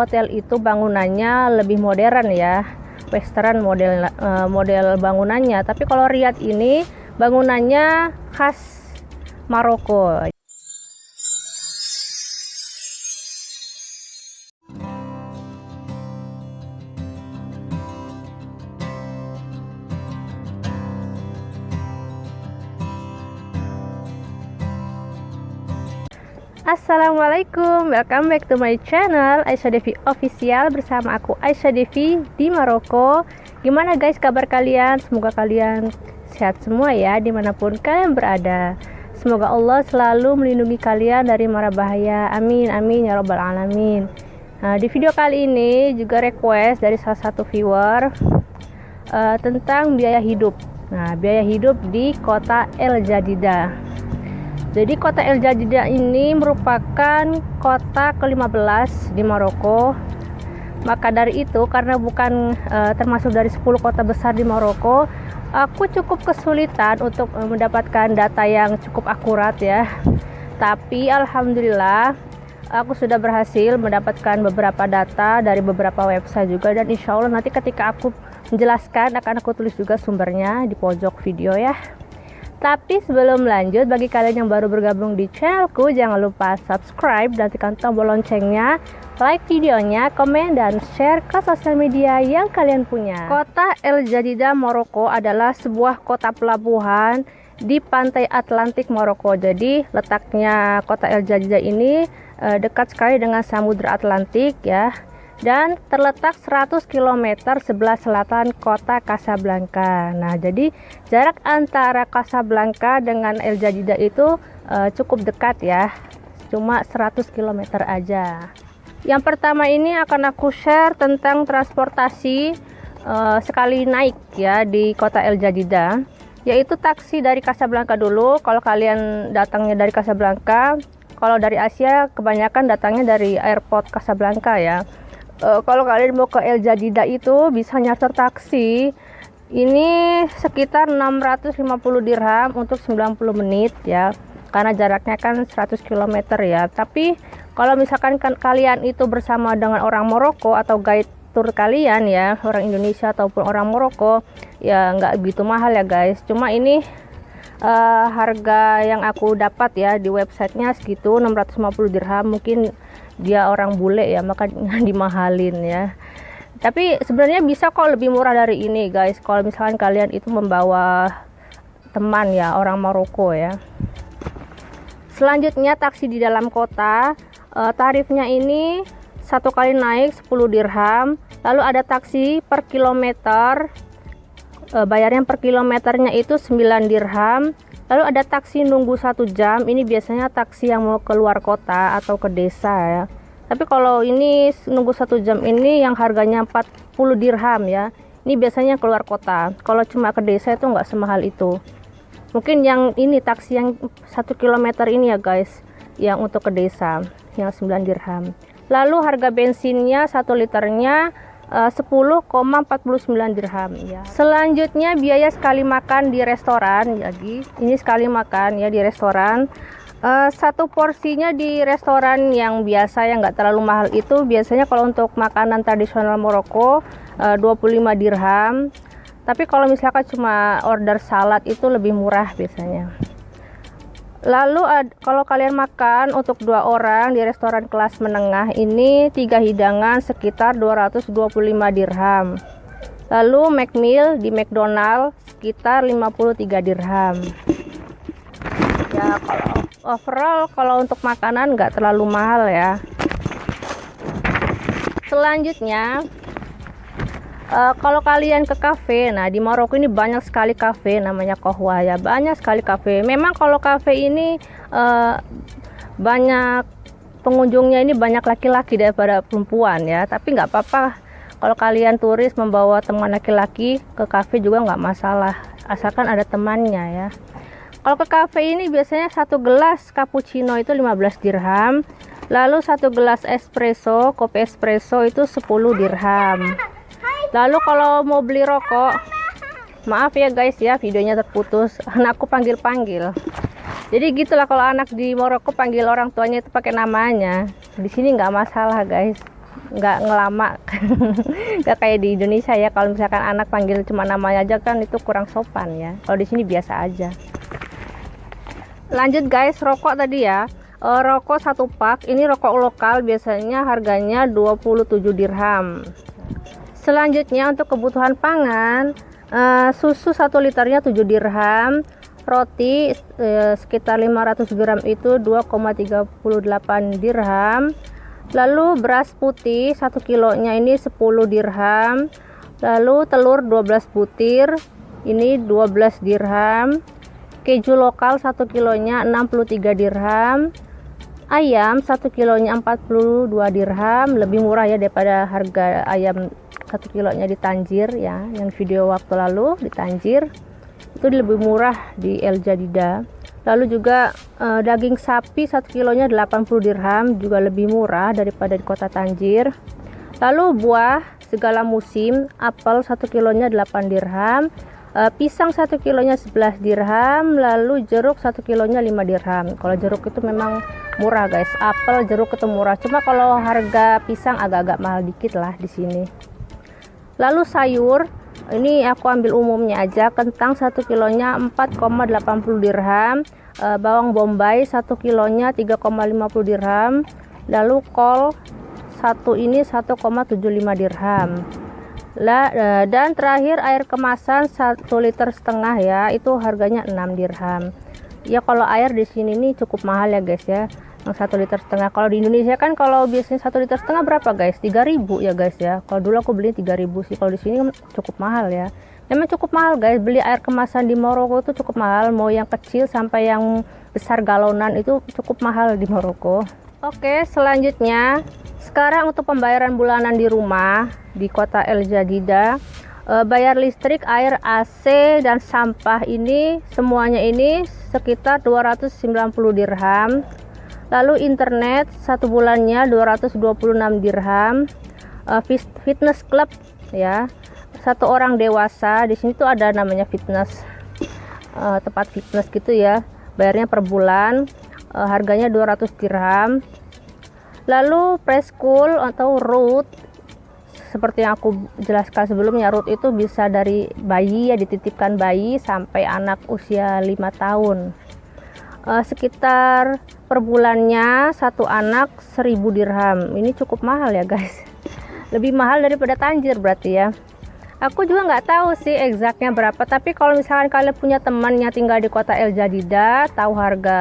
Hotel itu bangunannya lebih modern ya, western model bangunannya. Tapi kalau Riyadh ini bangunannya khas Maroko. Assalamualaikum, welcome back to my channel Aisyah Devi Official. Bersama aku Aisyah Devi di Maroko. Gimana guys kabar kalian? Semoga kalian sehat semua ya, dimanapun kalian berada. Semoga Allah selalu melindungi kalian dari mara bahaya. Amin, amin ya robbal alamin. Nah, di video kali ini juga request dari salah satu viewer tentang biaya hidup. Nah, biaya hidup di kota El Jadida. Jadi kota El Jadida ini merupakan kota ke-15 di Maroko. Maka dari itu, karena bukan termasuk dari 10 kota besar di Maroko, aku cukup kesulitan untuk mendapatkan data yang cukup akurat ya. Tapi alhamdulillah aku sudah berhasil mendapatkan beberapa data dari beberapa website juga, dan insya Allah nanti ketika aku menjelaskan akan aku tulis juga sumbernya di pojok video ya. Tapi sebelum lanjut, bagi kalian yang baru bergabung di channelku, jangan lupa subscribe dan tekan tombol loncengnya, like videonya, komen, dan share ke sosial media yang kalian punya. Kota El Jadida, Maroko adalah sebuah kota pelabuhan di pantai Atlantik Maroko. Jadi letaknya kota El Jadida ini dekat sekali dengan Samudra Atlantik ya. Dan terletak 100 km sebelah selatan kota Casablanca. Nah, jadi jarak antara Casablanca dengan El Jadida itu cukup dekat ya, cuma 100 km aja. Yang pertama ini akan aku share tentang transportasi sekali naik ya di kota El Jadida, yaitu taksi dari Casablanca dulu. Kalau kalian datangnya dari Casablanca, kalau dari Asia kebanyakan datangnya dari airport Casablanca ya. Kalau kalian mau ke El Jadida itu bisa nyarter taksi. Ini sekitar 650 dirham untuk 90 menit ya. Karena jaraknya kan 100 km ya. Tapi kalau misalkan kalian itu bersama dengan orang Maroko atau guide tour kalian ya, orang Indonesia ataupun orang Maroko, ya nggak begitu mahal ya guys. Cuma ini harga yang aku dapat ya di websitenya segitu, 650 dirham. Mungkin dia orang bule ya, maka dimahalin ya. Tapi sebenarnya bisa kok lebih murah dari ini guys, kalau misalkan kalian itu membawa teman ya, orang Maroko ya. Selanjutnya taksi di dalam kota, tarifnya ini satu kali naik 10 dirham. Lalu ada taksi per kilometer, bayarnya per kilometernya itu 9 dirham. Lalu ada taksi nunggu 1 jam. Ini biasanya taksi yang mau keluar kota atau ke desa ya. Tapi kalau ini nunggu 1 jam ini yang harganya 40 dirham ya. Ini biasanya keluar kota. Kalau cuma ke desa itu nggak semahal itu. Mungkin yang ini taksi yang 1 km ini ya guys, yang untuk ke desa, yang 9 dirham. Lalu harga bensinnya 1 liternya 10,49 dirham ya. Selanjutnya biaya sekali makan di restoran lagi. Ini sekali makan ya di restoran. Satu porsinya di restoran yang biasa yang nggak terlalu mahal itu biasanya kalau untuk makanan tradisional Maroko 25 dirham. Tapi kalau misalkan cuma order salad itu lebih murah biasanya. Lalu kalau kalian makan untuk 2 orang di restoran kelas menengah ini 3 hidangan sekitar 225 dirham. Lalu McMeal di McDonald sekitar 53 dirham. Ya kalau overall kalau untuk makanan nggak terlalu mahal ya. Selanjutnya kalau kalian ke kafe, nah di Maroko ini banyak sekali kafe namanya Kohwa ya, banyak sekali kafe. Memang kalau kafe ini banyak pengunjungnya ini banyak laki-laki daripada perempuan ya, tapi nggak apa-apa kalau kalian turis membawa teman laki-laki ke kafe juga nggak masalah, asalkan ada temannya ya. Kalau ke kafe ini biasanya 1 gelas cappuccino itu 15 dirham, lalu 1 gelas espresso, kopi espresso itu 10 dirham. Lalu kalau mau beli rokok, maaf ya guys ya, videonya terputus, anakku panggil-panggil. Jadi gitulah kalau anak di Maroko panggil orang tuanya itu pakai namanya. Di sini nggak masalah guys. nggak ngelama. Nggak kayak di Indonesia ya, kalau misalkan anak panggil cuma namanya aja kan itu kurang sopan ya. Kalau di sini biasa aja. Lanjut guys, rokok tadi ya. Rokok satu pak, ini rokok lokal biasanya harganya 27 dirham. Selanjutnya untuk kebutuhan pangan, susu 1 liternya 7 dirham, roti sekitar 500 gram itu 2,38 dirham. Lalu beras putih 1 kilonya ini 10 dirham. Lalu telur 12 butir ini 12 dirham. Keju lokal 1 kilonya 63 dirham. Ayam 1 kilonya 42 dirham, lebih murah ya daripada harga ayam 1 kilonya di Tanjir ya, yang video waktu lalu di Tanjir itu lebih murah di El Jadida. Lalu juga daging sapi 1 kilonya 80 dirham, juga lebih murah daripada di kota Tanjir. Lalu buah segala musim, apel 1 kilonya 8 dirham, pisang 1 kilonya 11 dirham, lalu jeruk 1 kilonya 5 dirham. Kalau jeruk itu memang murah guys, apel jeruk itu murah, cuma kalau harga pisang agak-agak mahal dikit lah di sini. Lalu sayur, ini aku ambil umumnya aja, kentang 1 kilonya 4,80 dirham, bawang bombay 1 kilonya 3,50 dirham, lalu kol satu ini 1,75 dirham. Dan terakhir air kemasan 1,5 liter ya, itu harganya 6 dirham. Ya kalau air di sini nih cukup mahal ya guys ya, yang 1,5 liter. Kalau di Indonesia kan kalau biasanya 1,5 liter berapa guys? 3.000 ya guys ya. Kalau dulu aku beli 3.000 sih. Kalau di sini cukup mahal ya. Memang cukup mahal guys, beli air kemasan di Maroko itu cukup mahal, mau yang kecil sampai yang besar galonan itu cukup mahal di Maroko. Oke, selanjutnya sekarang untuk pembayaran bulanan di rumah di kota El Jadida, bayar listrik, air, AC dan sampah ini semuanya ini sekitar 290 dirham. Lalu internet 1 bulannya 226 dirham. Fitness club ya, 1 orang dewasa di sini tuh ada namanya fitness, tempat fitness gitu ya, bayarnya per bulan, harganya 200 dirham. Lalu preschool atau root, seperti yang aku jelaskan sebelumnya, root itu bisa dari bayi ya, dititipkan bayi sampai anak usia 5 tahun. Sekitar per bulannya 1 anak 1.000 dirham. Ini cukup mahal ya guys, lebih mahal daripada Tanjir berarti ya. Aku juga nggak tahu sih exactnya berapa, tapi kalau misalkan kalian punya teman yang tinggal di kota El Jadida, tahu harga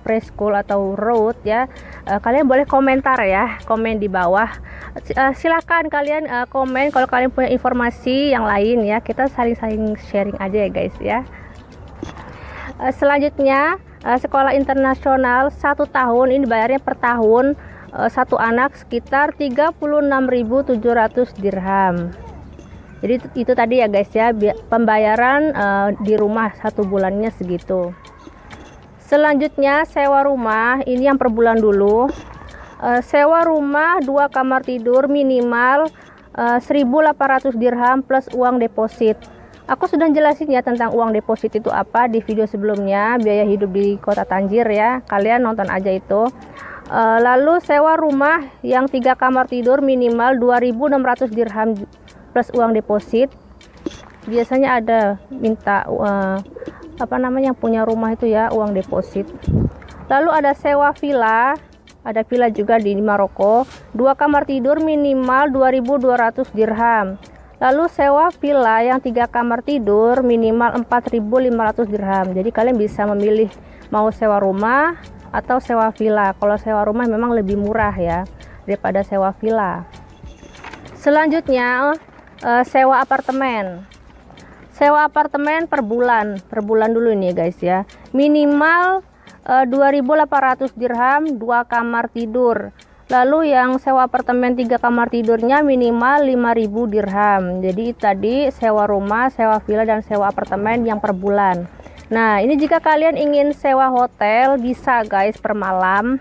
preschool atau road ya, kalian boleh komentar ya, komen di bawah. Silakan kalian komen kalau kalian punya informasi yang lain ya, kita saling-saling sharing aja ya guys ya. Selanjutnya sekolah internasional 1 tahun ini bayarnya per tahun, 1 anak sekitar 36.700 dirham. Jadi itu tadi ya guys ya, pembayaran di rumah 1 bulannya segitu. Selanjutnya sewa rumah, ini yang per bulan dulu. Sewa rumah 2 kamar tidur minimal 1.800 dirham plus uang deposit. Aku sudah jelasin ya tentang uang deposit itu apa di video sebelumnya, biaya hidup di kota Tanjir ya, kalian nonton aja itu. Lalu sewa rumah yang 3 kamar tidur minimal 2.600 dirham plus uang deposit. Biasanya ada minta yang punya rumah itu ya, uang deposit. Lalu ada sewa villa, ada villa juga di Maroko, 2 kamar tidur minimal 2.200 dirham. Lalu sewa villa yang 3 kamar tidur minimal 4.500 dirham. Jadi kalian bisa memilih mau sewa rumah atau sewa villa. Kalau sewa rumah memang lebih murah ya daripada sewa villa. Selanjutnya sewa apartemen. Sewa apartemen per bulan dulu ini guys ya. Minimal 2.800 dirham 2 kamar tidur. Lalu yang sewa apartemen 3 kamar tidurnya minimal 5.000 dirham. Jadi tadi sewa rumah, sewa villa dan sewa apartemen yang per bulan. Nah, ini jika kalian ingin sewa hotel bisa guys per malam.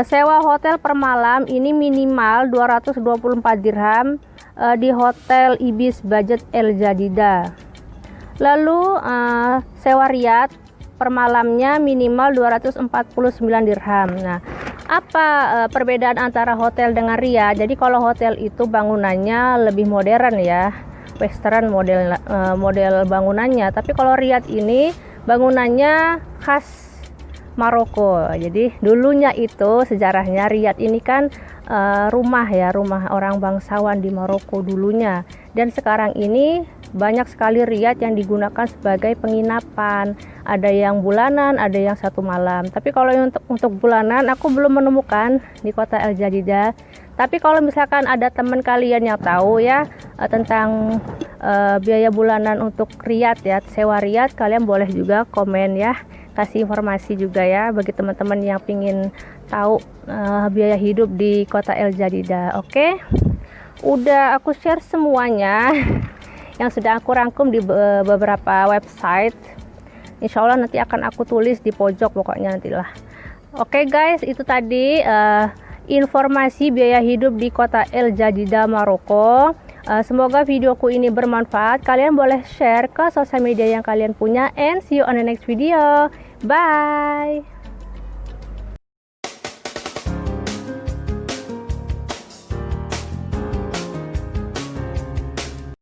Sewa hotel per malam ini minimal 224 dirham di Hotel Ibis Budget El Jadida. Lalu sewa Riyadh per malamnya minimal 249 dirham. Nah, Apa perbedaan antara hotel dengan Riyadh? Jadi kalau hotel itu bangunannya lebih modern ya, western model bangunannya. Tapi kalau Riyadh ini bangunannya khas Maroko. Jadi dulunya itu sejarahnya Riyadh ini kan rumah orang bangsawan di Maroko dulunya. Dan sekarang ini banyak sekali Riyadh yang digunakan sebagai penginapan. Ada yang bulanan, ada yang 1 malam. Tapi kalau untuk bulanan aku belum menemukan di kota El Jadida. Tapi kalau misalkan ada teman kalian yang tahu ya tentang biaya bulanan untuk Riyadh ya, sewa Riyadh, kalian boleh juga komen ya, kasih informasi juga ya bagi teman-teman yang pingin tahu biaya hidup di kota El Jadida. Oke, udah aku share semuanya yang sudah aku rangkum di beberapa website. Insya Allah nanti akan aku tulis di pojok pokoknya nantilah. Oke guys, itu tadi informasi biaya hidup di kota El Jadida Maroko. Semoga videoku ini bermanfaat. Kalian boleh share ke sosial media yang kalian punya, and see you on the next video. Bye.